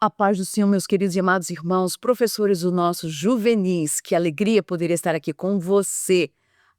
A paz do Senhor, meus queridos e amados irmãos, professores do nosso Juvenis, que alegria poder estar aqui com você,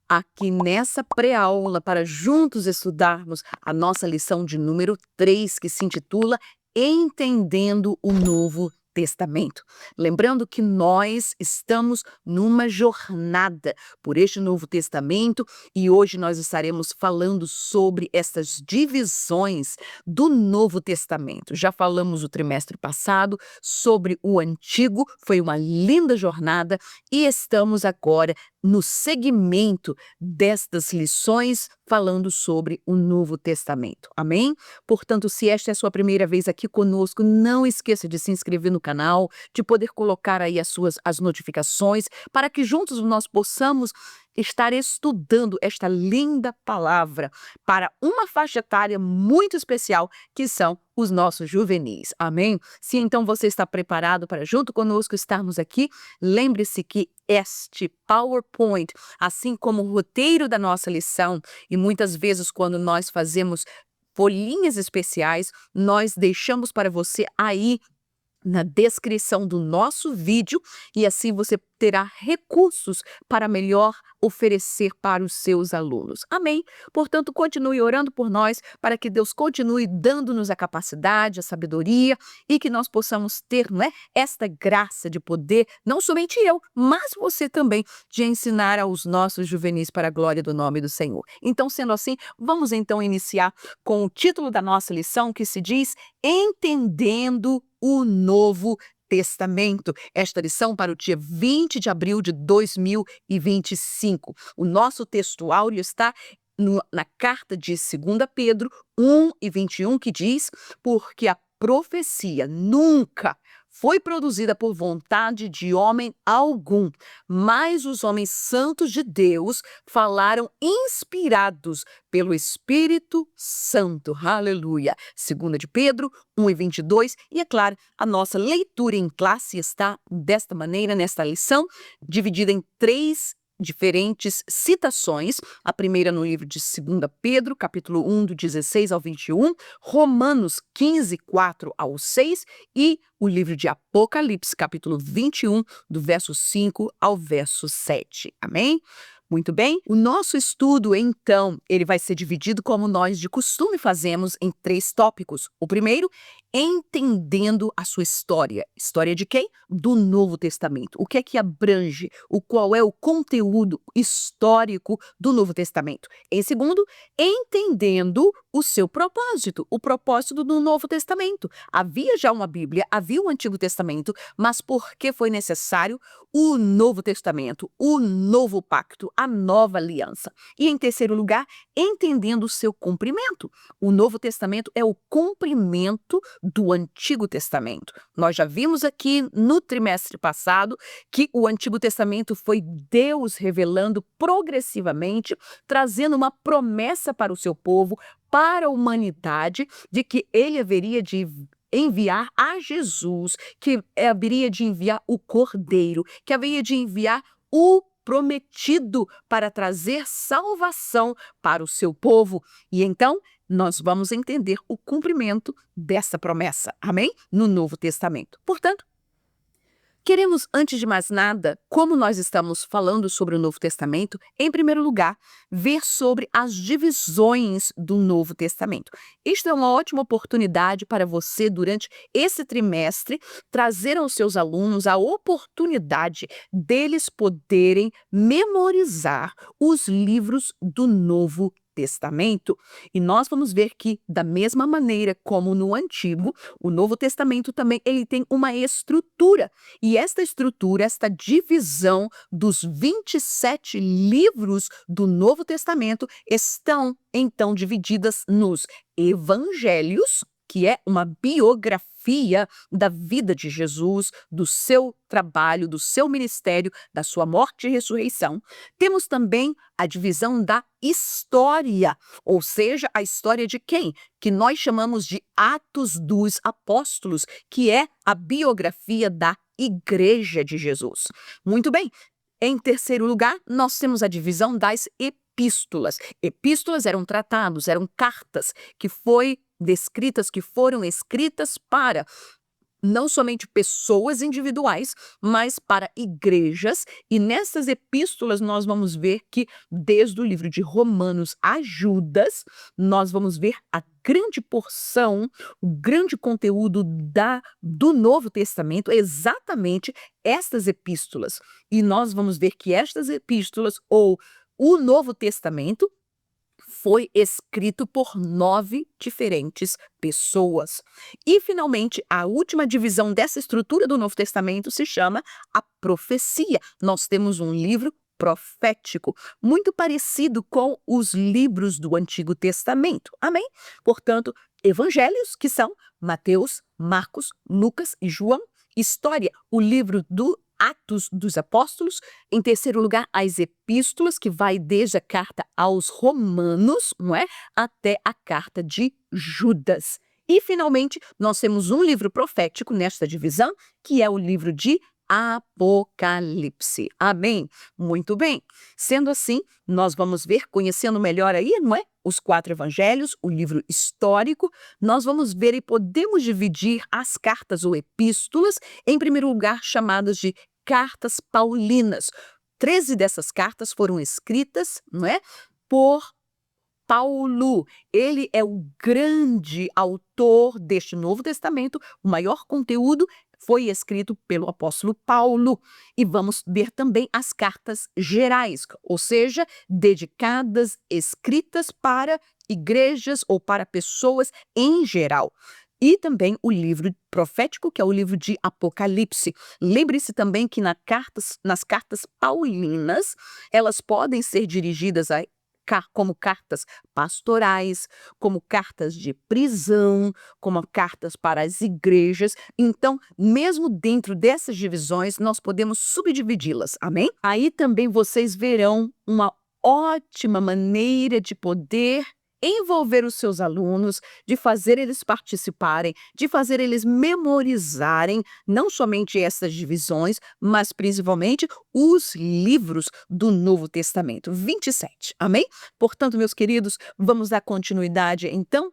aqui nessa pré-aula, para juntos estudarmos a nossa lição de número 3, que se intitula Entendendo o Novo Testamento. Lembrando que nós estamos numa jornada por este Novo Testamento e hoje nós estaremos falando sobre essas divisões do Novo Testamento. Já falamos o trimestre passado sobre o Antigo, foi uma linda jornada e estamos agora no segmento destas lições falando sobre o Novo Testamento. Amém? Portanto, se esta é a sua primeira vez aqui conosco, não esqueça de se inscrever no canal, de poder colocar aí as notificações, para que juntos nós possamos estar estudando esta linda palavra para uma faixa etária muito especial, que são os nossos juvenis. Amém? Se então você está preparado para junto conosco estarmos aqui, lembre-se que este PowerPoint, assim como o roteiro da nossa lição, e muitas vezes quando nós fazemos folhinhas especiais, nós deixamos para você aí na descrição do nosso vídeo e assim você terá recursos para melhor oferecer para os seus alunos. Amém? Portanto, continue orando por nós para que Deus continue dando-nos a capacidade, a sabedoria e que nós possamos ter, não é, esta graça de poder, não somente eu, mas você também, de ensinar aos nossos juvenis para a glória do nome do Senhor. Então, sendo assim, vamos então iniciar com o título da nossa lição que se diz Entendendo o Novo Testamento. Esta lição para o dia 20 de abril de 2025. O nosso texto áureo está na carta de 2 Pedro 1:21, que diz: porque a profecia nunca foi produzida por vontade de homem algum, mas os homens santos de Deus falaram inspirados pelo Espírito Santo. Aleluia. 2 de Pedro 1:22. E é claro, a nossa leitura em classe está desta maneira, nesta lição, dividida em 3 diferentes citações. A primeira no livro de 2 Pedro, capítulo 1, do 16 ao 21, Romanos 15, 4 ao 6 e o livro de Apocalipse, capítulo 21, do verso 5 ao verso 7. Amém? Muito bem, o nosso estudo, então, ele vai ser dividido como nós de costume fazemos em 3 tópicos. O primeiro, entendendo a sua história. História de quem? Do Novo Testamento. O que é que abrange? Qual é o conteúdo histórico do Novo Testamento? Em segundo, entendendo o seu propósito, o propósito do Novo Testamento. Havia já uma Bíblia, havia o Antigo Testamento, mas por que foi necessário o Novo Testamento, o novo pacto, a nova aliança? E em terceiro lugar, entendendo o seu cumprimento. O Novo Testamento é o cumprimento do Antigo Testamento. Nós já vimos aqui no trimestre passado que o Antigo Testamento foi Deus revelando progressivamente, trazendo uma promessa para o seu povo, para a humanidade, de que ele haveria de enviar a Jesus, que haveria de enviar o Cordeiro, que haveria de enviar o prometido para trazer salvação para o seu povo. E então, nós vamos entender o cumprimento dessa promessa, amém? No Novo Testamento. Portanto, queremos, antes de mais nada, como nós estamos falando sobre o Novo Testamento, em primeiro lugar, ver sobre as divisões do Novo Testamento. Isto é uma ótima oportunidade para você, durante esse trimestre, trazer aos seus alunos a oportunidade deles poderem memorizar os livros do Novo Testamento. E nós vamos ver que, da mesma maneira como no Antigo, o Novo Testamento também ele tem uma estrutura. E esta estrutura, esta divisão dos 27 livros do Novo Testamento estão, então, divididas nos evangelhos, que é uma biografia da vida de Jesus, do seu trabalho, do seu ministério, da sua morte e ressurreição. Temos também a divisão da história, ou seja, a história de quem? Que nós chamamos de Atos dos Apóstolos, que é a biografia da Igreja de Jesus. Muito bem. Em terceiro lugar, nós temos a divisão das epístolas. Epístolas eram tratados, eram cartas que foram escritas para não somente pessoas individuais, mas para igrejas. E nessas epístolas nós vamos ver que, desde o livro de Romanos a Judas, nós vamos ver a grande porção, o grande conteúdo do Novo Testamento, exatamente estas epístolas. E nós vamos ver que estas epístolas, ou o Novo Testamento, foi escrito por 9 diferentes pessoas. E, finalmente, a última divisão dessa estrutura do Novo Testamento se chama a profecia. Nós temos um livro profético, muito parecido com os livros do Antigo Testamento. Amém? Portanto, evangelhos, que são Mateus, Marcos, Lucas e João. História, o livro do Atos dos Apóstolos. Em terceiro lugar, as epístolas, que vai desde a carta aos Romanos, não é? Até a carta de Judas. E, finalmente, nós temos um livro profético nesta divisão, que é o livro de Apocalipse. Amém? Muito bem. Sendo assim, nós vamos ver, conhecendo melhor aí, não é? Os 4 evangelhos, o livro histórico, nós vamos ver e podemos dividir as cartas ou epístolas, em primeiro lugar, chamadas de cartas paulinas. 13 dessas cartas foram escritas, não é? Por Paulo. Ele é o grande autor deste Novo Testamento, o maior conteúdo foi escrito pelo apóstolo Paulo. E vamos ver também as cartas gerais, ou seja, dedicadas, escritas para igrejas ou para pessoas em geral. E também o livro profético, que é o livro de Apocalipse. Lembre-se também que nas cartas paulinas, elas podem ser dirigidas como cartas pastorais, como cartas de prisão, como cartas para as igrejas. Então, mesmo dentro dessas divisões, nós podemos subdividi-las, amém? Aí também vocês verão uma ótima maneira de poder envolver os seus alunos, de fazer eles participarem, de fazer eles memorizarem não somente essas divisões, mas principalmente os livros do Novo Testamento, 27, amém? Portanto, meus queridos, vamos dar continuidade, então,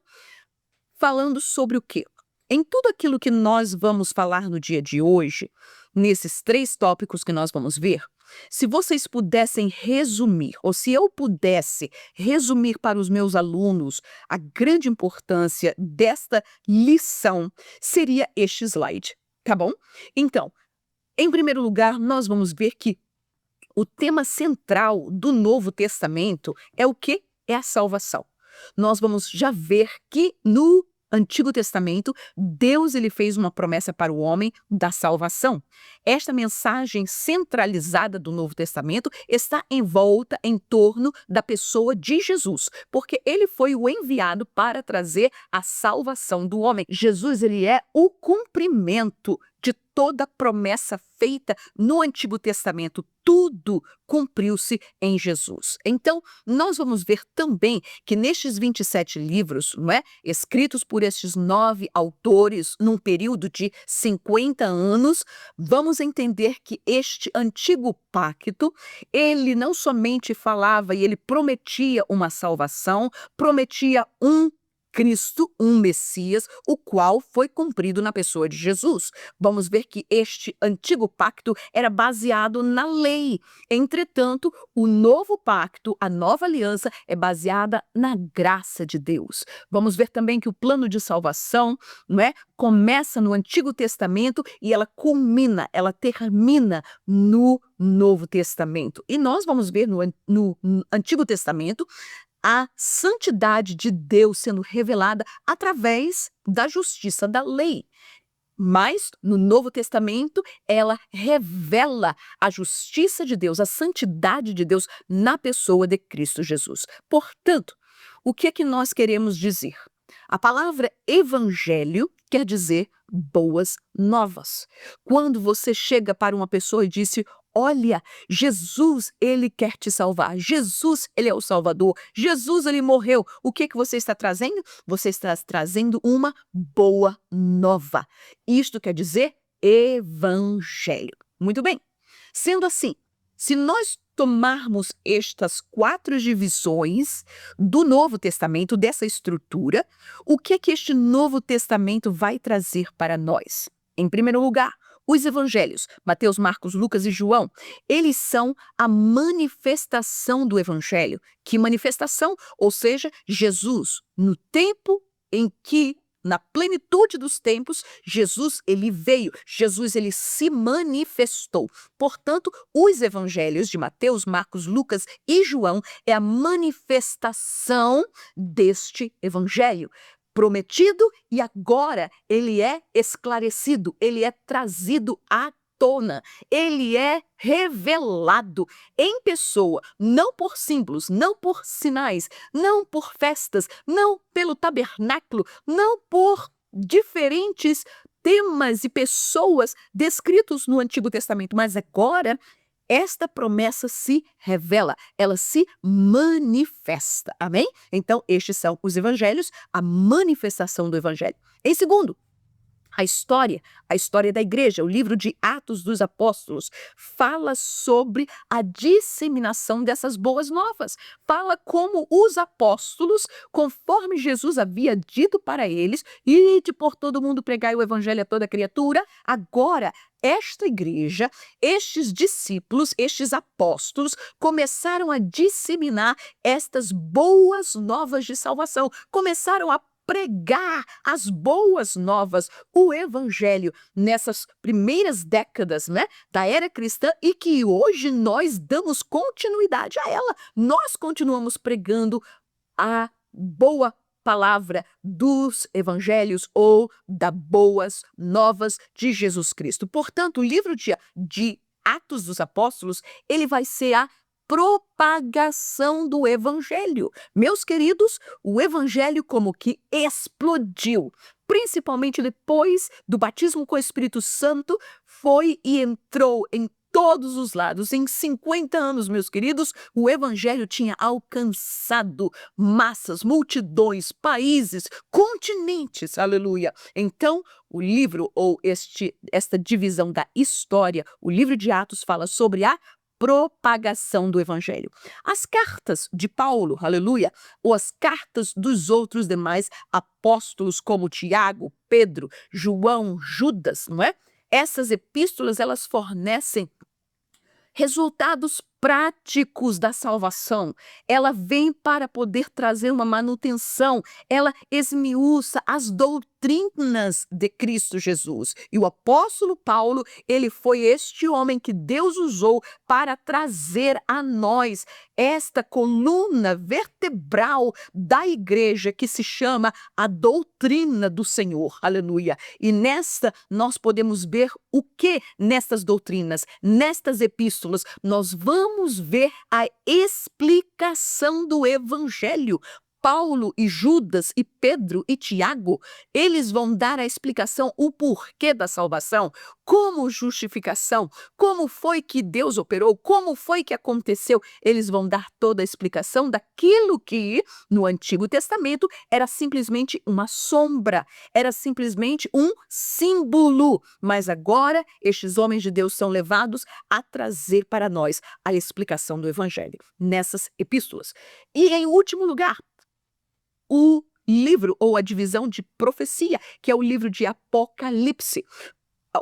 falando sobre o quê? Em tudo aquilo que nós vamos falar no dia de hoje, nesses 3 tópicos que nós vamos ver, se vocês pudessem resumir, ou se eu pudesse resumir para os meus alunos a grande importância desta lição, seria este slide, tá bom? Então, em primeiro lugar, nós vamos ver que o tema central do Novo Testamento é o quê? É a salvação. Nós vamos já ver que no Antigo Testamento, Deus ele fez uma promessa para o homem da salvação. Esta mensagem centralizada do Novo Testamento está envolta em torno da pessoa de Jesus, porque ele foi o enviado para trazer a salvação do homem. Jesus ele é o cumprimento de toda a promessa feita no Antigo Testamento. Tudo cumpriu-se em Jesus. Então, nós vamos ver também que nestes 27 livros, não é, escritos por estes 9 autores num período de 50 anos, vamos entender que este antigo pacto, ele não somente falava e ele prometia uma salvação, prometia um Cristo, um Messias, o qual foi cumprido na pessoa de Jesus. Vamos ver que este antigo pacto era baseado na lei. Entretanto, o novo pacto, a nova aliança, é baseada na graça de Deus. Vamos ver também que o plano de salvação, não é, começa no Antigo Testamento e ela culmina, ela termina no Novo Testamento. E nós vamos ver no Antigo Testamento a santidade de Deus sendo revelada através da justiça da lei. Mas, no Novo Testamento, ela revela a justiça de Deus, a santidade de Deus na pessoa de Cristo Jesus. Portanto, o que é que nós queremos dizer? A palavra evangelho quer dizer boas novas. Quando você chega para uma pessoa e diz: olha, Jesus, ele quer te salvar. Jesus, ele é o Salvador. Jesus, ele morreu. O que você está trazendo? Você está trazendo uma boa nova. Isto quer dizer evangelho. Muito bem. Sendo assim, se nós tomarmos estas 4 divisões do Novo Testamento, dessa estrutura, o que é que este Novo Testamento vai trazer para nós? Em primeiro lugar, os evangelhos, Mateus, Marcos, Lucas e João, eles são a manifestação do evangelho. Que manifestação? Ou seja, Jesus, no tempo em que, na plenitude dos tempos, Jesus, ele veio, Jesus, ele se manifestou. Portanto, os evangelhos de Mateus, Marcos, Lucas e João é a manifestação deste evangelho prometido e agora ele é esclarecido, ele é trazido à tona, ele é revelado em pessoa, não por símbolos, não por sinais, não por festas, não pelo tabernáculo, não por diferentes temas e pessoas descritos no Antigo Testamento, mas agora esta promessa se revela, ela se manifesta, amém? Então, estes são os evangelhos, a manifestação do evangelho. Em segundo, a história da igreja, o livro de Atos dos Apóstolos, fala sobre a disseminação dessas boas novas. Fala como os apóstolos, conforme Jesus havia dito para eles, ide por todo mundo pregai o evangelho a toda criatura, agora esta igreja, estes discípulos, estes apóstolos, começaram a disseminar estas boas novas de salvação, começaram a pregar as boas novas, o evangelho, nessas primeiras décadas, né, da era cristã e que hoje nós damos continuidade a ela. Nós continuamos pregando a boa palavra dos evangelhos ou das boas novas de Jesus Cristo. Portanto, o livro de Atos dos Apóstolos, ele vai ser a propagação do evangelho. Meus queridos, o evangelho como que explodiu, principalmente depois do batismo com o Espírito Santo, foi e entrou em todos os lados. Em 50 anos, meus queridos, o evangelho tinha alcançado massas, multidões, países, continentes, aleluia. Então, o livro ou esta divisão da história, o livro de Atos fala sobre a propagação do evangelho. As cartas de Paulo, aleluia, ou as cartas dos outros demais apóstolos como Tiago, Pedro, João, Judas, não é? Essas epístolas, elas fornecem resultados práticos da salvação. Ela vem para poder trazer uma manutenção, ela esmiuça as doutrinas de Cristo Jesus. E o apóstolo Paulo, ele foi este homem que Deus usou para trazer a nós esta coluna vertebral da igreja que se chama a doutrina do Senhor. Aleluia. E nesta nós podemos ver o que nestas doutrinas, nestas epístolas, nós vamos ver a explicação do evangelho. Paulo e Judas e Pedro e Tiago, eles vão dar a explicação, o porquê da salvação, como justificação, como foi que Deus operou, como foi que aconteceu. Eles vão dar toda a explicação daquilo que no Antigo Testamento era simplesmente uma sombra, era simplesmente um símbolo. Mas agora estes homens de Deus são levados a trazer para nós a explicação do Evangelho nessas epístolas. E em último lugar, o livro ou a divisão de profecia, que é o livro de Apocalipse.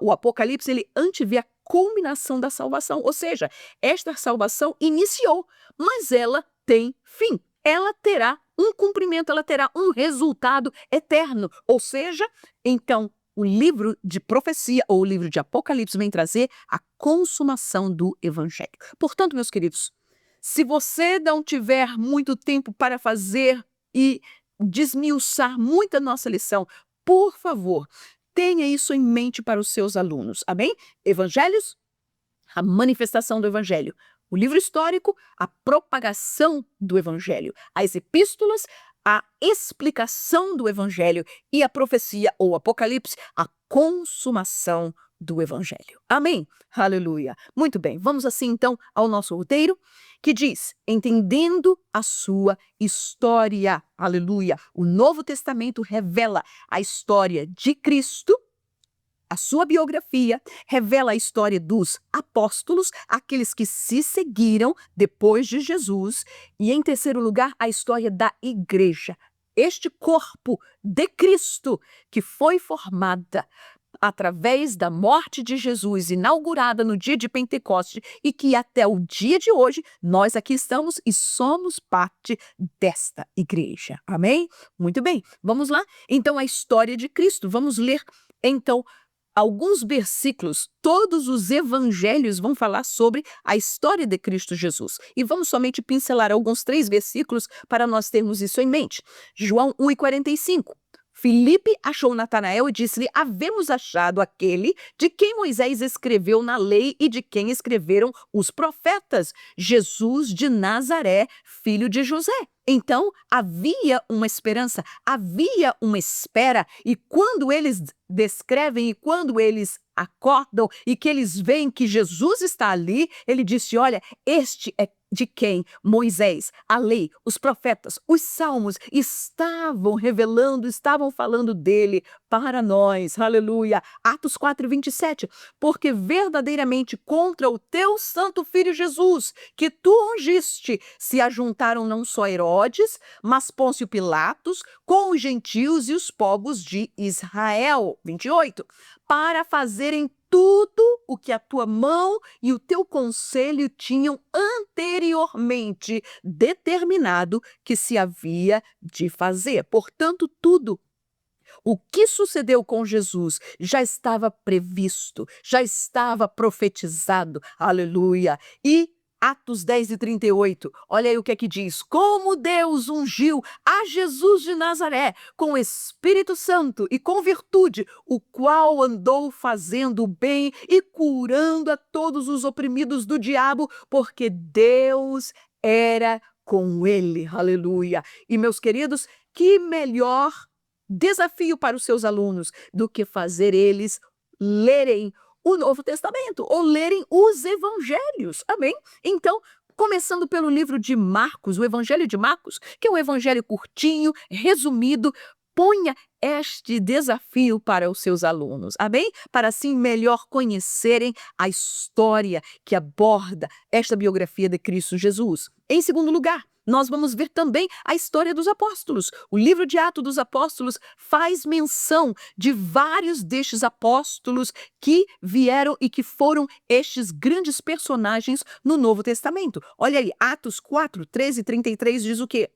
O Apocalipse, ele antevê a culminação da salvação, ou seja, esta salvação iniciou, mas ela tem fim. Ela terá um cumprimento, ela terá um resultado eterno, ou seja, então, o livro de profecia ou o livro de Apocalipse vem trazer a consumação do evangelho. Portanto, meus queridos, se você não tiver muito tempo para fazer e desmiuçar muita nossa lição, por favor, tenha isso em mente para os seus alunos, amém? Evangelhos, a manifestação do evangelho. O livro histórico, a propagação do evangelho. As epístolas, a explicação do evangelho. E a profecia ou apocalipse, a consumação do evangelho. Amém? Aleluia. Muito bem, vamos assim então ao nosso roteiro, que diz, entendendo a sua história. Aleluia. O Novo Testamento revela a história de Cristo, a sua biografia, revela a história dos apóstolos, aqueles que se seguiram depois de Jesus, e em terceiro lugar, a história da igreja, este corpo de Cristo que foi formada através da morte de Jesus, inaugurada no dia de Pentecoste, e que até o dia de hoje nós aqui estamos e somos parte desta igreja. Amém? Muito bem, vamos lá? Então, a história de Cristo. Vamos ler, então, alguns versículos. Todos os evangelhos vão falar sobre a história de Cristo Jesus. E vamos somente pincelar alguns 3 versículos para nós termos isso em mente. João 1:45. Filipe achou Natanael e disse-lhe: havemos achado aquele de quem Moisés escreveu na lei e de quem escreveram os profetas, Jesus de Nazaré, filho de José. Então, havia uma esperança, havia uma espera, e quando eles descrevem e quando eles acordam e que eles veem que Jesus está ali, ele disse: olha, este é de quem Moisés, a lei, os profetas, os salmos estavam revelando, estavam falando dele para nós. Aleluia. Atos 4:27. Porque verdadeiramente contra o teu santo filho Jesus, que tu ungiste, se ajuntaram não só Herodes, mas Pôncio Pilatos, com os gentios e os povos de Israel. 28. Para fazerem tudo o que a tua mão e o teu conselho tinham anteriormente determinado que se havia de fazer. Portanto, tudo o que sucedeu com Jesus já estava previsto, já estava profetizado. Aleluia! E Atos 10:38, olha aí o que é que diz: como Deus ungiu a Jesus de Nazaré com o Espírito Santo e com virtude, o qual andou fazendo o bem e curando a todos os oprimidos do diabo, porque Deus era com ele. Aleluia! E meus queridos, que melhor desafio para os seus alunos do que fazer eles lerem o Novo Testamento ou lerem os evangelhos. Amém? Então, começando pelo livro de Marcos, o Evangelho de Marcos, que é um evangelho curtinho, resumido, ponha este desafio para os seus alunos, amém? Para assim melhor conhecerem a história que aborda esta biografia de Cristo Jesus. Em segundo lugar, nós vamos ver também a história dos apóstolos. O livro de Atos dos Apóstolos faz menção de vários destes apóstolos que vieram e que foram estes grandes personagens no Novo Testamento. Olha aí, Atos 4:13-33 diz o quê?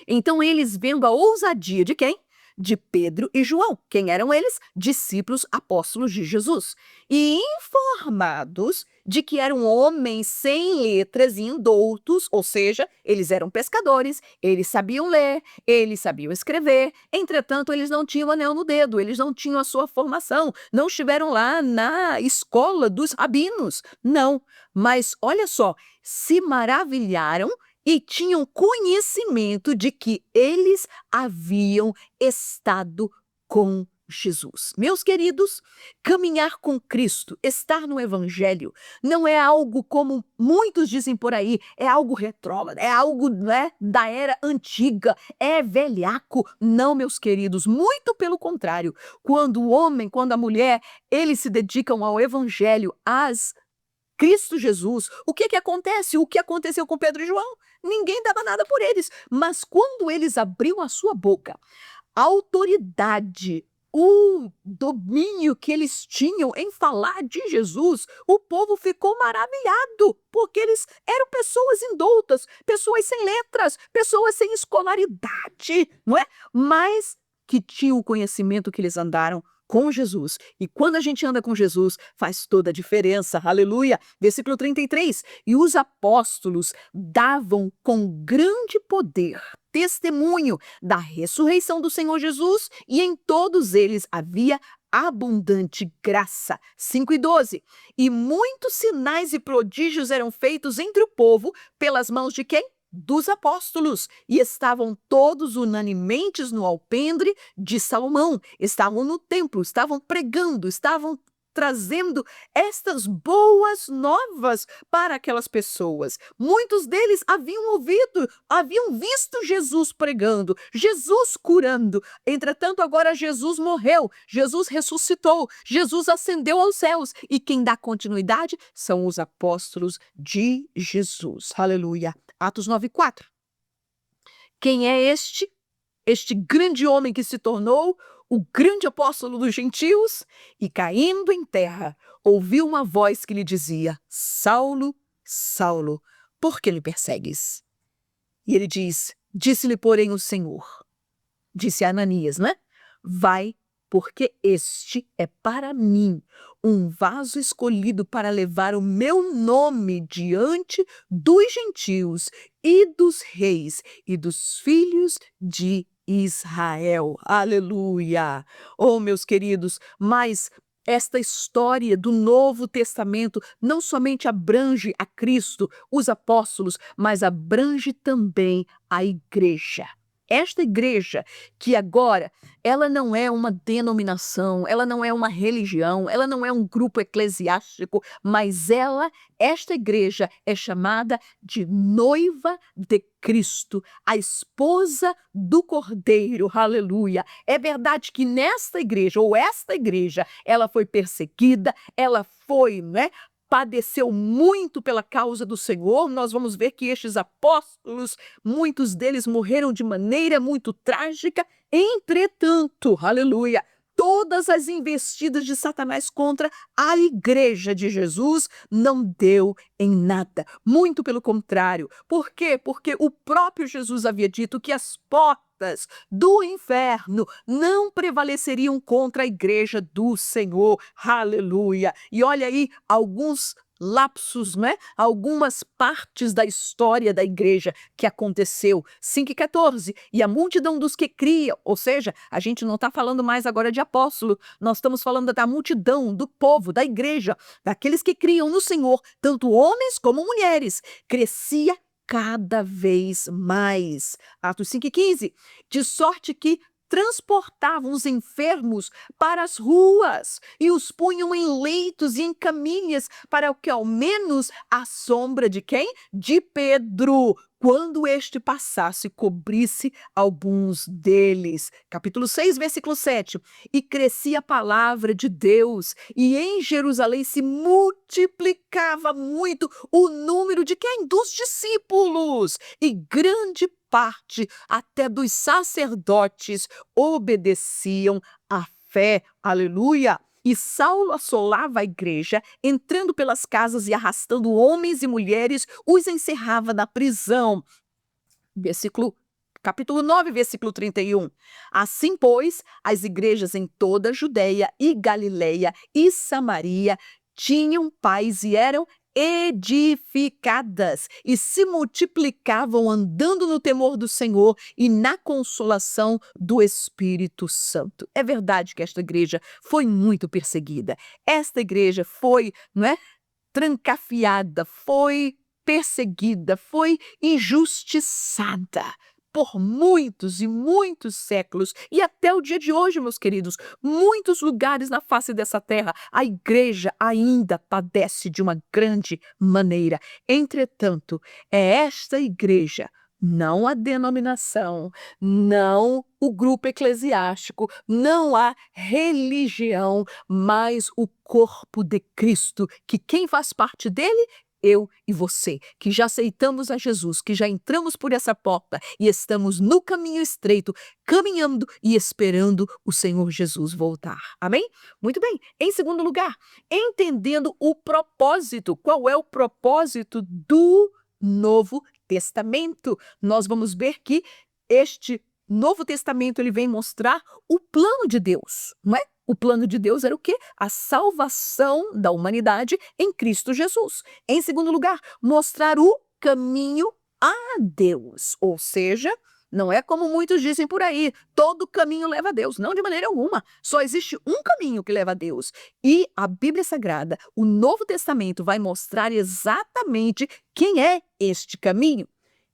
Então eles, vendo a ousadia de quem? De Pedro e João. Quem eram eles? Discípulos apóstolos de Jesus. E informados de que eram homens sem letras e indoutos, ou seja, eles eram pescadores, eles sabiam ler, eles sabiam escrever, entretanto, eles não tinham anel no dedo, eles não tinham a sua formação, não estiveram lá na escola dos rabinos, não. Mas olha só, se maravilharam e tinham conhecimento de que eles haviam estado com Jesus. Meus queridos, caminhar com Cristo, estar no Evangelho, não é algo como muitos dizem por aí, é algo retrógrado, é algo, né, da era antiga, é velhaco. Não, meus queridos, muito pelo contrário. Quando o homem, quando a mulher, eles se dedicam ao Evangelho, às Cristo Jesus, o que acontece? O que aconteceu com Pedro e João? Ninguém dava nada por eles, mas quando eles abriam a sua boca, a autoridade, o domínio que eles tinham em falar de Jesus, o povo ficou maravilhado, porque eles eram pessoas indoutas, pessoas sem letras, pessoas sem escolaridade, não é? Mas que tinham o conhecimento que eles andaram com Jesus. E quando a gente anda com Jesus, faz toda a diferença. Aleluia! Versículo 33. E os apóstolos davam com grande poder testemunho da ressurreição do Senhor Jesus, e em todos eles havia abundante graça. 5:12. E muitos sinais e prodígios eram feitos entre o povo pelas mãos de quem? Dos apóstolos, e estavam todos unanimemente no alpendre de Salomão, estavam no templo, estavam pregando, estavam trazendo estas boas novas para aquelas pessoas. Muitos deles haviam ouvido, haviam visto Jesus pregando, Jesus curando. Entretanto, agora Jesus morreu, Jesus ressuscitou, Jesus ascendeu aos céus, e quem dá continuidade são os apóstolos de Jesus. Aleluia. Atos 9:4. Quem é este? Este grande homem que se tornou o grande apóstolo dos gentios, e caindo em terra, ouviu uma voz que lhe dizia: Saulo, Saulo, por que me persegues? E ele disse-lhe, porém, o Senhor, disse a Ananias, né? Vai, porque este é para mim um vaso escolhido para levar o meu nome diante dos gentios e dos reis e dos filhos de Israel. Aleluia! Oh, meus queridos, mas esta história do Novo Testamento não somente abrange a Cristo, os apóstolos, mas abrange também a igreja. Esta igreja, que agora, ela não é uma denominação, ela não é uma religião, ela não é um grupo eclesiástico, mas esta igreja é chamada de noiva de Cristo, a esposa do Cordeiro, aleluia. É verdade que nesta igreja, ou esta igreja, ela foi perseguida, ela foi, padeceu muito pela causa do Senhor. Nós vamos ver que estes apóstolos, muitos deles morreram de maneira muito trágica. Entretanto, aleluia, todas as investidas de Satanás contra a igreja de Jesus não deu em nada. Muito pelo contrário. Por quê? Porque o próprio Jesus havia dito que as portas do inferno não prevaleceriam contra a igreja do Senhor. Aleluia! E olha aí alguns lapsos, algumas partes da história da igreja que aconteceu. 5:14, e a multidão dos que criam, ou seja, a gente não está falando mais agora de apóstolo, nós estamos falando da multidão, do povo, da igreja, daqueles que criam no Senhor, tanto homens como mulheres, crescia cada vez mais. Atos 5:15, de sorte que transportavam os enfermos para as ruas e os punham em leitos e em caminhas para que ao menos a sombra de quem? De Pedro, quando este passasse, cobrisse alguns deles. Capítulo 6, versículo 7. E crescia a palavra de Deus, e em Jerusalém se multiplicava muito o número de quem? Dos discípulos, e grande parte até dos sacerdotes obedeciam à fé. Aleluia! E Saulo assolava a igreja, entrando pelas casas e arrastando homens e mulheres, os encerrava na prisão. Capítulo 9, versículo 31. Assim, pois, as igrejas em toda a Judeia e Galileia e Samaria tinham paz e eram edificadas e se multiplicavam andando no temor do Senhor e na consolação do Espírito Santo. É verdade que esta igreja foi muito perseguida. Esta igreja foi, trancafiada, foi perseguida, foi injustiçada por muitos e muitos séculos, e até o dia de hoje, meus queridos, muitos lugares na face dessa terra, a igreja ainda padece de uma grande maneira. Entretanto, é esta igreja, não a denominação, não o grupo eclesiástico, não a religião, mas o corpo de Cristo, que quem faz parte dele? Eu e você, que já aceitamos a Jesus, que já entramos por essa porta e estamos no caminho estreito, caminhando e esperando o Senhor Jesus voltar. Amém? Muito bem. Em segundo lugar, entendendo o propósito. Qual é o propósito do Novo Testamento? Nós vamos ver que este Novo Testamento ele vem mostrar o plano de Deus, não é? O plano de Deus era o quê? A salvação da humanidade em Cristo Jesus. Em segundo lugar, mostrar o caminho a Deus. Ou seja, não é como muitos dizem por aí, todo caminho leva a Deus. Não, de maneira alguma. Só existe um caminho que leva a Deus. E a Bíblia Sagrada, o Novo Testamento, vai mostrar exatamente quem é este caminho.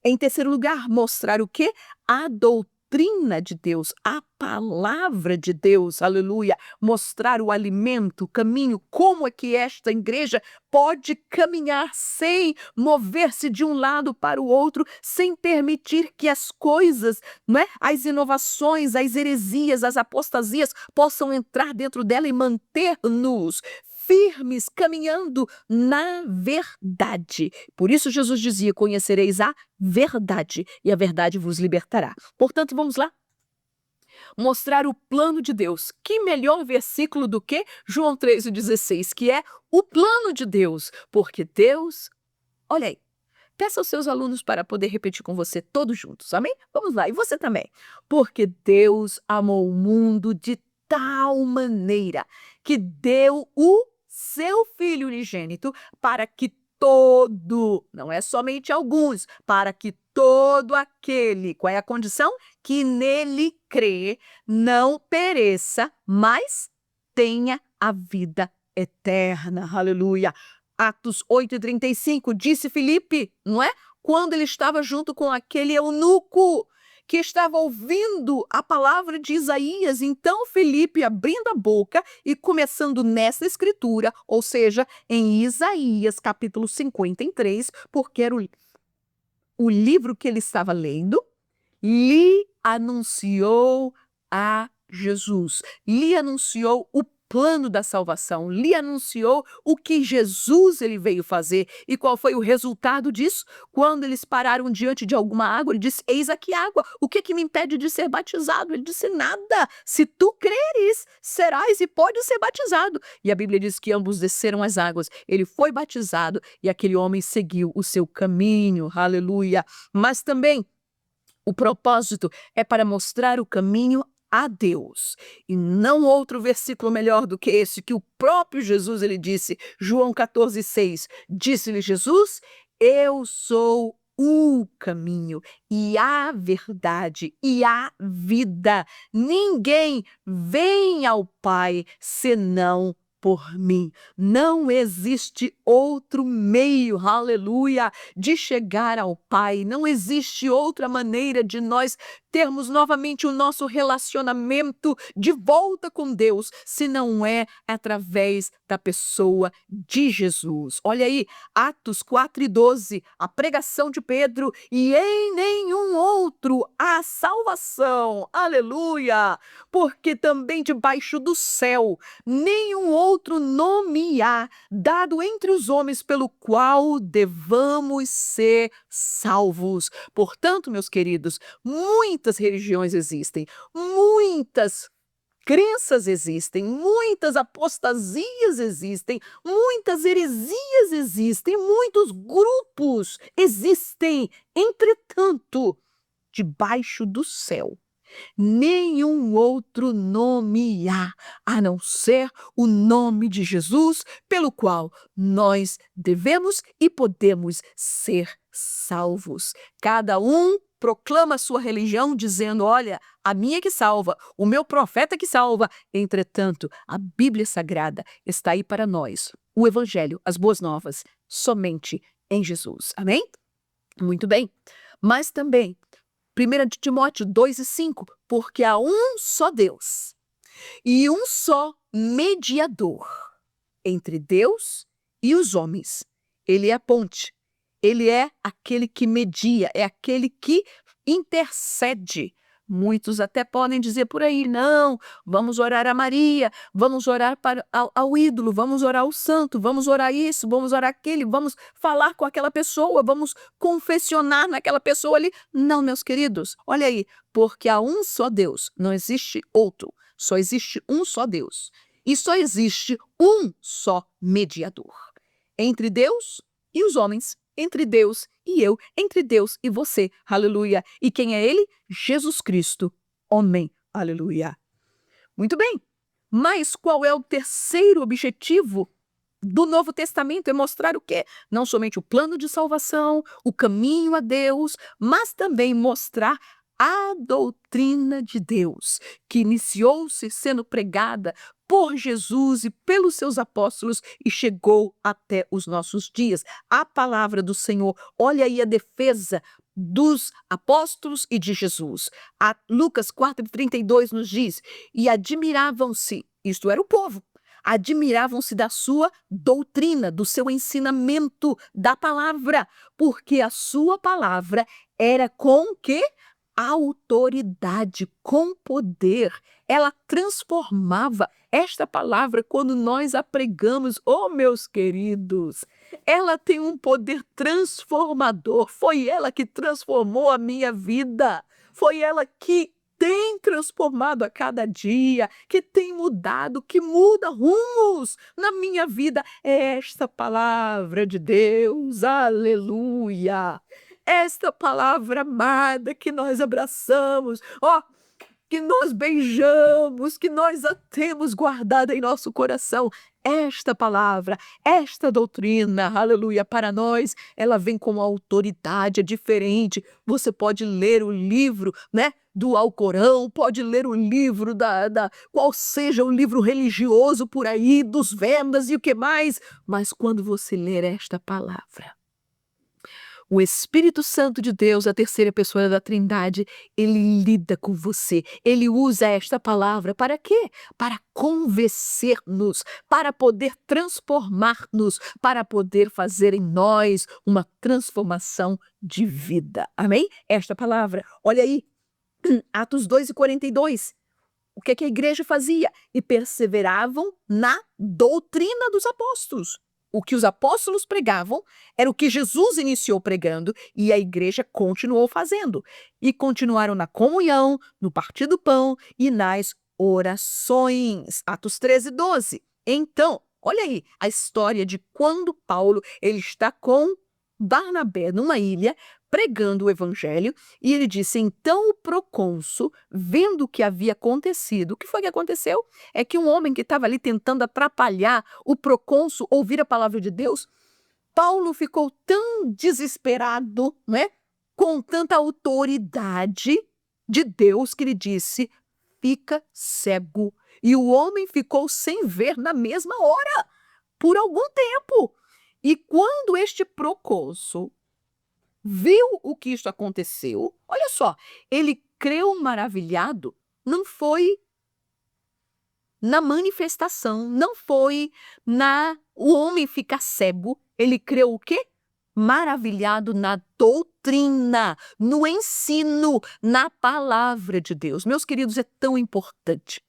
Em terceiro lugar, mostrar o quê? A doutrina de Deus, a palavra de Deus, aleluia, mostrar o alimento, o caminho, como é que esta igreja pode caminhar sem mover-se de um lado para o outro, sem permitir que as coisas, as inovações, as heresias, as apostasias possam entrar dentro dela e manter-nos firmes, caminhando na verdade. Por isso Jesus dizia, conhecereis a verdade, e a verdade vos libertará. Portanto, vamos lá. mostrar o plano de Deus. Que melhor versículo do que João 3,16, que é o plano de Deus, porque Deus, olha aí, peça aos seus alunos para poder repetir com você todos juntos, amém? Vamos lá, e você também. Porque Deus amou o mundo de tal maneira que deu o seu Filho unigênito para que todo, não é somente alguns, para que todo aquele, qual é a condição? Que nele crê, não pereça, mas tenha a vida eterna. Aleluia. Atos 8,35, disse Filipe, não é? Quando ele estava junto com aquele eunuco que estava ouvindo a palavra de Isaías. Então Filipe, abrindo a boca e começando nessa escritura, ou seja, em Isaías capítulo 53, porque era o livro que ele estava lendo, lhe anunciou a Jesus, lhe anunciou o plano da salvação, lhe anunciou o que Jesus ele veio fazer. E qual foi o resultado disso? Quando eles pararam diante de alguma água, ele disse, eis aqui água, o que me impede de ser batizado? Ele disse, nada, se tu creres, serás e pode ser batizado. E a Bíblia diz que ambos desceram as águas, ele foi batizado e aquele homem seguiu o seu caminho, aleluia. Mas também, o propósito é para mostrar o caminho a Deus. E não outro versículo melhor do que esse, que o próprio Jesus ele disse, João 14,6, disse-lhe Jesus, eu sou o caminho e a verdade e a vida. Ninguém vem ao Pai senão por mim. Não existe outro meio, aleluia, de chegar ao Pai. Não existe outra maneira de nós termos novamente o nosso relacionamento de volta com Deus, se não é através da pessoa de Jesus. Olha aí, Atos 4,12, a pregação de Pedro, e em nenhum outro há salvação, aleluia, porque também debaixo do céu nenhum outro nome há dado entre os homens pelo qual devamos ser salvos. Portanto, meus queridos, muitas religiões existem, muitas crenças existem, muitas apostasias existem, muitas heresias existem, muitos grupos existem. Entretanto, debaixo do céu, nenhum outro nome há, a não ser o nome de Jesus, pelo qual nós devemos e podemos ser salvos. Cada um proclama a sua religião dizendo, olha, a minha que salva, o meu profeta que salva. Entretanto, a Bíblia Sagrada está aí para nós, o Evangelho, as boas novas, somente em Jesus. Amém? Muito bem. Mas também, 1 Timóteo 2,5, porque há um só Deus e um só mediador entre Deus e os homens. Ele é a ponte, ele é aquele que media, é aquele que intercede. Muitos até podem dizer por aí, não, vamos orar a Maria, vamos orar ao ídolo, vamos orar ao santo, vamos orar isso, vamos orar aquele, vamos falar com aquela pessoa, vamos confessionar naquela pessoa ali. Não, meus queridos, olha aí, porque há um só Deus, não existe outro, só existe um só Deus. E só existe um só mediador entre Deus e os homens, entre Deus e eu, entre Deus e você, aleluia. E quem é ele? Jesus Cristo, homem, aleluia. Muito bem, mas qual é o terceiro objetivo do Novo Testamento? É mostrar o quê? Não somente o plano de salvação, o caminho a Deus, mas também mostrar a doutrina de Deus, que iniciou-se sendo pregada por Jesus e pelos seus apóstolos e chegou até os nossos dias. A palavra do Senhor, olha aí a defesa dos apóstolos e de Jesus. Lucas 4,32 nos diz, e admiravam-se, isto era o povo, admiravam-se da sua doutrina, do seu ensinamento da palavra, porque a sua palavra era com que? Autoridade, com poder. Ela transformava. Esta palavra, quando nós a pregamos, oh meus queridos, ela tem um poder transformador. Foi ela que transformou a minha vida. Foi ela que tem transformado a cada dia, que tem mudado, que muda rumos na minha vida. É esta palavra de Deus, aleluia! Esta palavra amada que nós abraçamos, ó, que nós beijamos, que nós a temos guardada em nosso coração. Esta palavra, esta doutrina, aleluia, para nós, ela vem com autoridade, é diferente. Você pode ler o livro, né, do Alcorão, pode ler o livro qual seja o livro religioso por aí, dos Vedas e o que mais, mas quando você ler esta palavra, o Espírito Santo de Deus, a terceira pessoa da Trindade, ele lida com você. Ele usa esta palavra para quê? Para convencer-nos, para poder transformar-nos, para poder fazer em nós uma transformação de vida. Amém? Esta palavra. Olha aí, Atos 2:42. O que a igreja fazia? E perseveravam na doutrina dos apóstolos. O que os apóstolos pregavam era o que Jesus iniciou pregando e a igreja continuou fazendo. E continuaram na comunhão, no partir do pão e nas orações. Atos 13:12. Então, olha aí a história de quando Paulo ele está com Barnabé numa ilha pregando o evangelho e ele disse, então o procônsul, vendo o que havia acontecido, o que foi que aconteceu? É que um homem que estava ali tentando atrapalhar o procônsul ouvir a palavra de Deus, Paulo ficou tão desesperado, né, com tanta autoridade de Deus que ele disse, fica cego. E o homem ficou sem ver na mesma hora, por algum tempo. E quando este procônsul viu o que isso aconteceu, olha só, ele creu maravilhado, não foi na manifestação, não foi o homem ficar cego, ele creu o quê? Maravilhado na doutrina, no ensino, na palavra de Deus. Meus queridos, é tão importante.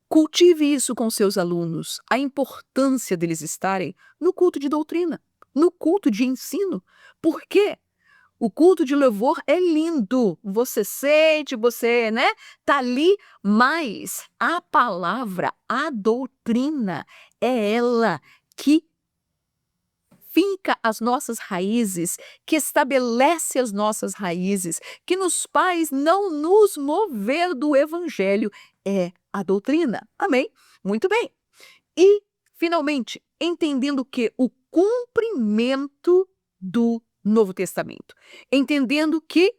Cultive isso com seus alunos, a importância deles estarem no culto de doutrina, no culto de ensino. Por quê? O culto de louvor é lindo. Você sente, você, né, tá ali, mas a palavra, a doutrina, é ela que finca as nossas raízes, que estabelece as nossas raízes, que nos faz não nos mover do evangelho, é a doutrina. Amém? Muito bem. E, finalmente, entendendo que o cumprimento do Novo Testamento, entendendo que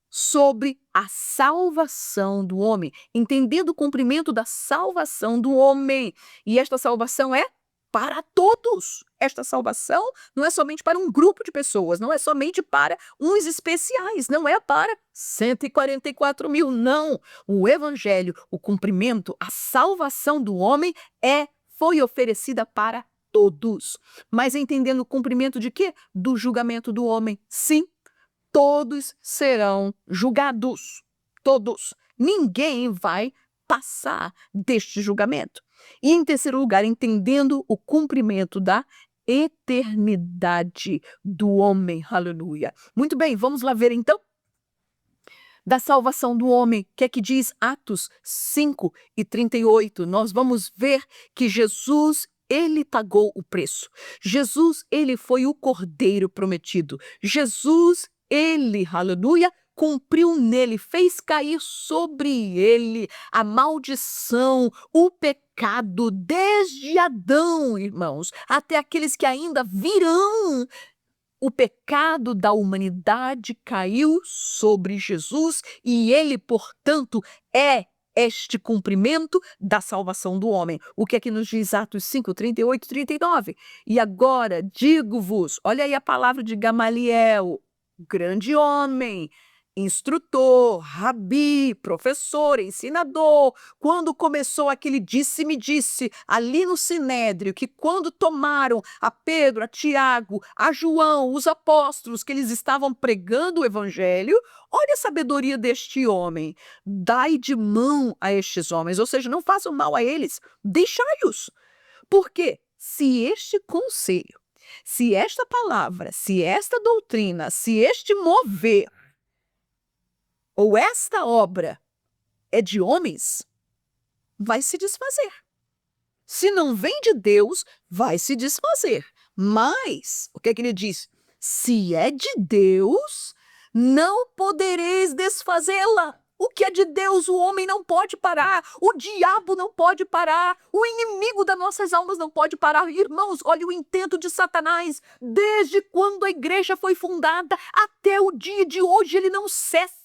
sobre a salvação do homem, entendendo o cumprimento da salvação do homem, e esta salvação é para todos. Esta salvação não é somente para um grupo de pessoas, não é somente para uns especiais, não é para 144 mil, não. O evangelho, o cumprimento, a salvação do homem foi oferecida para todos. Mas entendendo o cumprimento de quê? Do julgamento do homem. Sim, todos serão julgados. Todos. Ninguém vai passar deste julgamento. E em terceiro lugar, entendendo o cumprimento da eternidade do homem. Aleluia. Muito bem, vamos lá ver então da salvação do homem. O que é que diz Atos 5:38? Nós vamos ver que Jesus ele pagou o preço. Jesus, ele foi o cordeiro prometido. Jesus, ele, aleluia, cumpriu nele, fez cair sobre ele a maldição, o pecado, desde Adão, irmãos, até aqueles que ainda virão. O pecado da humanidade caiu sobre Jesus e ele, portanto, é este cumprimento da salvação do homem. O que é que nos diz Atos 5:38-39? E agora digo-vos, olha aí a palavra de Gamaliel, grande homem, instrutor, rabi, professor, ensinador, quando começou aquele disse-me disse ali no Sinédrio, que quando tomaram a Pedro, a Tiago, a João, os apóstolos, que eles estavam pregando o evangelho, olha a sabedoria deste homem, dai de mão a estes homens, ou seja, não façam mal a eles, deixai-os, porque se este conselho, se esta palavra, se esta doutrina, se este mover ou esta obra é de homens, vai se desfazer. Se não vem de Deus, vai se desfazer. Mas, o que é que ele diz? Se é de Deus, não podereis desfazê-la. O que é de Deus, o homem não pode parar, o diabo não pode parar, o inimigo das nossas almas não pode parar. Irmãos, olha o intento de Satanás, desde quando a igreja foi fundada até o dia de hoje, ele não cessa.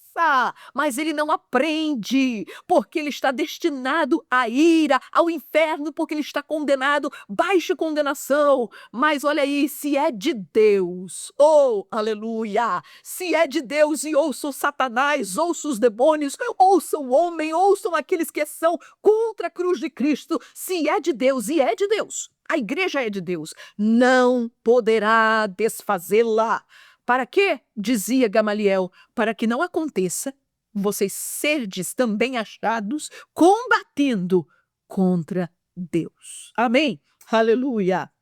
Mas ele não aprende, porque ele está destinado à ira, ao inferno, porque ele está condenado, baixa condenação. Mas olha aí, se é de Deus, oh, aleluia, se é de Deus, e ouçam Satanás, ouçam os demônios, ouçam o homem, ouçam aqueles que são contra a cruz de Cristo, se é de Deus, e é de Deus, a igreja é de Deus, não poderá desfazê-la. Para quê? Dizia Gamaliel, para que não aconteça vocês serdes também achados combatendo contra Deus. Amém? Aleluia!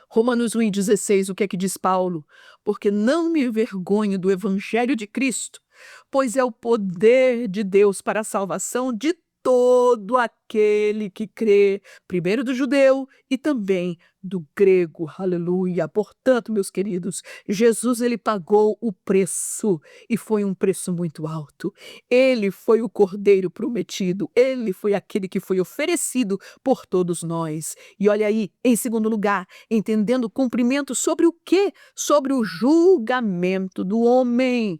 Romanos 1,16, o que é que diz Paulo? Porque não me envergonho do evangelho de Cristo, pois é o poder de Deus para a salvação de todo aquele que crê, primeiro do judeu e também do grego. Aleluia! Portanto, meus queridos, Jesus ele pagou o preço e foi um preço muito alto. Ele foi o cordeiro prometido, ele foi aquele que foi oferecido por todos nós. E olha aí, em segundo lugar, entendendo o cumprimento sobre o quê? Sobre o julgamento do homem.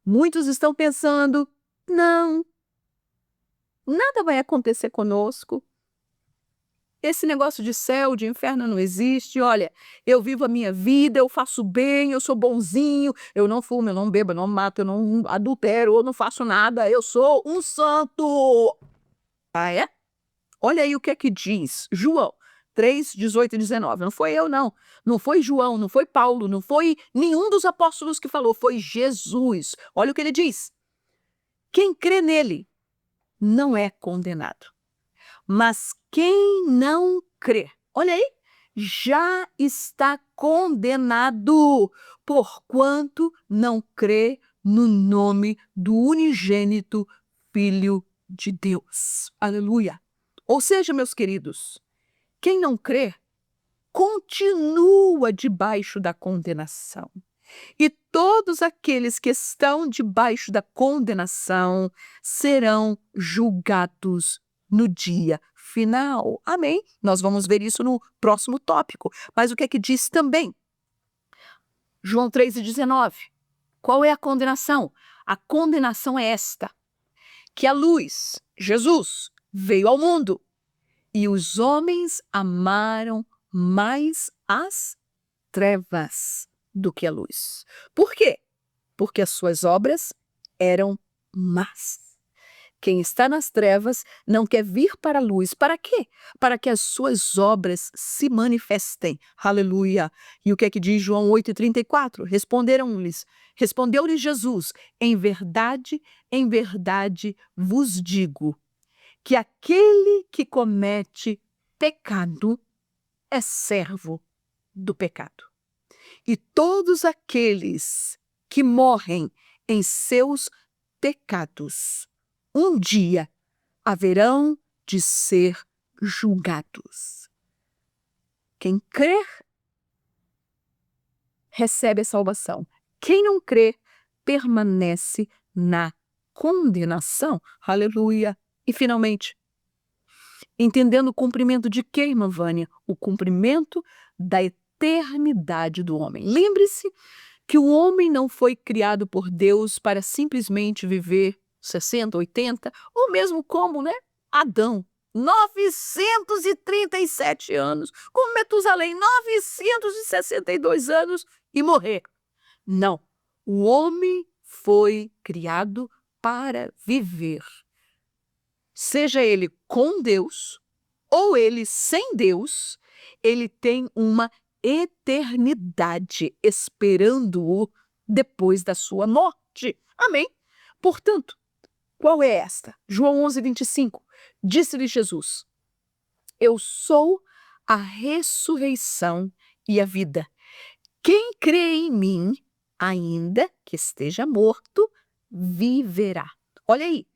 Muitos estão pensando, não, nada vai acontecer conosco. Esse negócio de céu, de inferno não existe. Olha, eu vivo a minha vida, eu faço bem, eu sou bonzinho, eu não fumo, eu não bebo, eu não mato, eu não adultero, eu não faço nada, eu sou um santo. Ah, é? Olha aí o que é que diz João 3, 18 e 19. Não foi eu, não. Não foi João, não foi Paulo, não foi nenhum dos apóstolos que falou, foi Jesus. Olha o que ele diz. Quem crê nele não é condenado. Mas quem não crê, olha aí, já está condenado, porquanto não crê no nome do unigênito Filho de Deus. Aleluia. Ou seja, meus queridos, quem não crê continua debaixo da condenação. E todos aqueles que estão debaixo da condenação serão julgados no dia final. Amém? Nós vamos ver isso no próximo tópico. Mas o que é que diz também? João 3,19. Qual é a condenação? A condenação é esta, que a luz, Jesus, veio ao mundo e os homens amaram mais as trevas do que a luz. Por quê? Porque as suas obras eram más. Quem está nas trevas não quer vir para a luz. Para quê? Para que as suas obras se manifestem. Aleluia. E o que é que diz João 8,34? Respondeu-lhe Jesus, em verdade vos digo, que aquele que comete pecado é servo do pecado. E todos aqueles que morrem em seus pecados, um dia haverão de ser julgados. Quem crer, recebe a salvação. Quem não crer, permanece na condenação. Aleluia. E finalmente, entendendo o cumprimento de quê, irmã Vânia? O cumprimento da eternidade do homem. Lembre-se que o homem não foi criado por Deus para simplesmente viver 60, 80, ou mesmo como, Adão, 937 anos, como Metusalém, 962 anos e morrer. Não, o homem foi criado para viver. Seja ele com Deus ou ele sem Deus, ele tem uma eternidade esperando-o depois da sua morte. Amém? Portanto, qual é esta? João 11:25. Disse-lhe Jesus, eu sou a ressurreição e a vida. Quem crê em mim, ainda que esteja morto, viverá. Olha aí,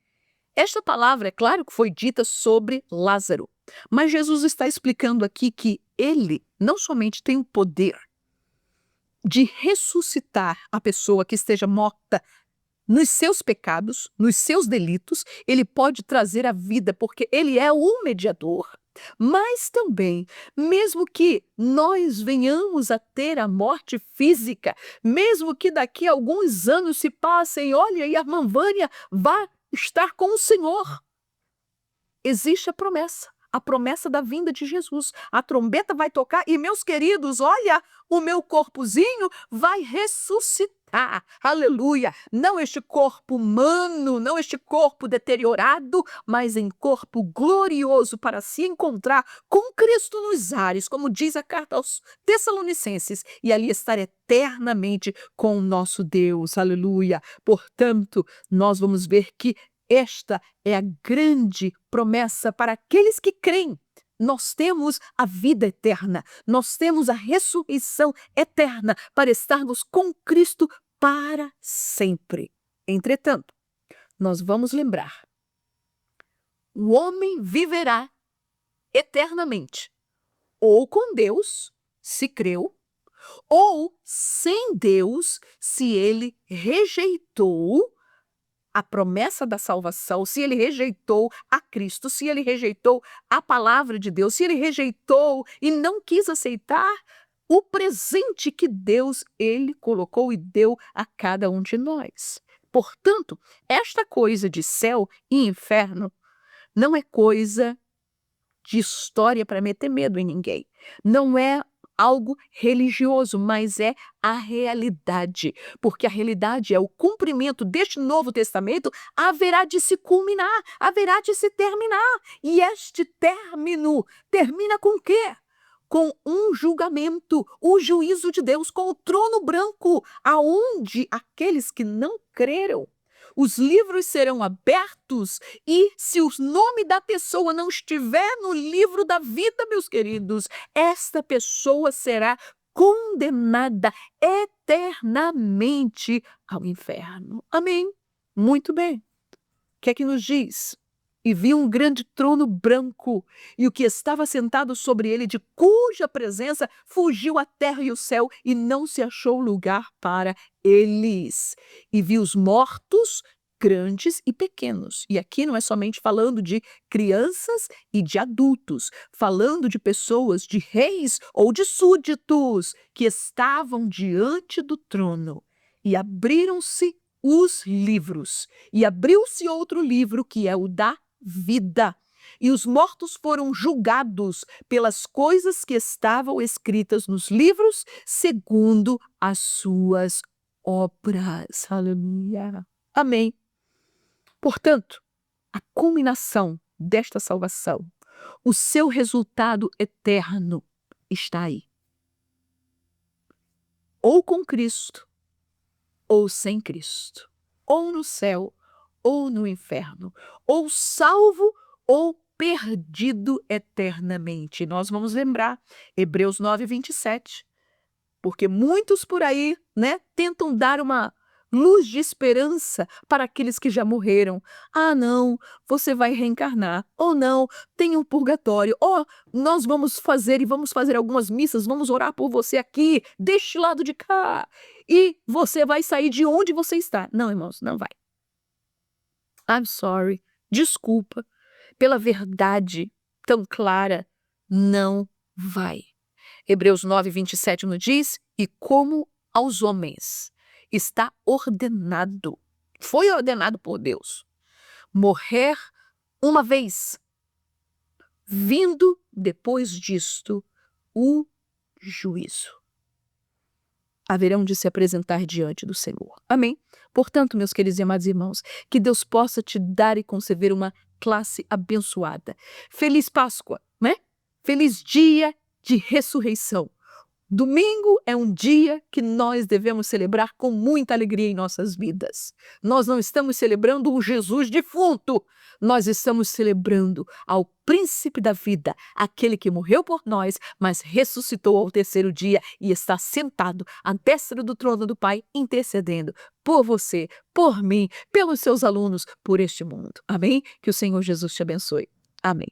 esta palavra, é claro que foi dita sobre Lázaro, mas Jesus está explicando aqui que ele não somente tem o poder de ressuscitar a pessoa que esteja morta nos seus pecados, nos seus delitos, ele pode trazer a vida, porque ele é o mediador. Mas também, mesmo que nós venhamos a ter a morte física, mesmo que daqui a alguns anos se passem, olha, e a irmã Vânia vai estar com o Senhor, existe a promessa da vinda de Jesus. A trombeta vai tocar e, meus queridos, olha, o meu corpozinho vai ressuscitar. Aleluia! Não este corpo humano, não este corpo deteriorado, mas em corpo glorioso para se encontrar com Cristo nos ares, como diz a carta aos Tessalonicenses, e ali estar eternamente com o nosso Deus. Aleluia! Portanto, nós vamos ver que esta é a grande promessa para aqueles que creem. Nós temos a vida eterna, nós temos a ressurreição eterna para estarmos com Cristo para sempre. Entretanto, nós vamos lembrar, o homem viverá eternamente, ou com Deus, se creu, ou sem Deus, se ele rejeitou a promessa da salvação, se ele rejeitou a Cristo, se ele rejeitou a palavra de Deus, se ele rejeitou e não quis aceitar o presente que Deus ele colocou e deu a cada um de nós. Portanto, esta coisa de céu e inferno não é coisa de história para meter medo em ninguém. Não é algo religioso, mas é a realidade, porque a realidade é o cumprimento deste Novo Testamento, haverá de se culminar, haverá de se terminar. E este término termina com o quê? Com um julgamento, o juízo de Deus, com o trono branco, aonde aqueles que não creram, os livros serão abertos e se o nome da pessoa não estiver no livro da vida, meus queridos, esta pessoa será condenada eternamente ao inferno. Amém? Muito bem. O que é que nos diz? E vi um grande trono branco, e o que estava sentado sobre ele, de cuja presença fugiu a terra e o céu, e não se achou lugar para eles. E vi os mortos, grandes e pequenos. E aqui não é somente falando de crianças e de adultos, falando de pessoas, de reis ou de súditos, que estavam diante do trono. E abriram-se os livros, e abriu-se outro livro, que é o da vida. E os mortos foram julgados pelas coisas que estavam escritas nos livros, segundo as suas obras. Aleluia. Amém. Portanto, a culminação desta salvação, o seu resultado eterno está aí. Ou com Cristo, ou sem Cristo. Ou no céu, ou no inferno, ou salvo ou perdido eternamente. Nós vamos lembrar Hebreus 9:27, porque muitos por aí, tentam dar uma luz de esperança para aqueles que já morreram. Ah, não, você vai reencarnar. Ou não, tem um purgatório. Ou nós vamos fazer algumas missas, vamos orar por você aqui, deste lado de cá. E você vai sair de onde você está. Não, irmãos, não vai. I'm sorry, desculpa, pela verdade tão clara, não vai. Hebreus 9:27 nos diz, e como aos homens está ordenado, foi ordenado por Deus, morrer uma vez, vindo depois disto o juízo. Haverão de se apresentar diante do Senhor. Amém? Portanto, meus queridos e amados irmãos, que Deus possa te dar e conceder uma classe abençoada. Feliz Páscoa, né? Feliz dia de ressurreição. Domingo é um dia que nós devemos celebrar com muita alegria em nossas vidas. Nós não estamos celebrando um Jesus defunto, nós estamos celebrando ao príncipe da vida, aquele que morreu por nós, mas ressuscitou ao terceiro dia e está sentado à destra do trono do Pai, intercedendo por você, por mim, pelos seus alunos, por este mundo. Amém? Que o Senhor Jesus te abençoe. Amém.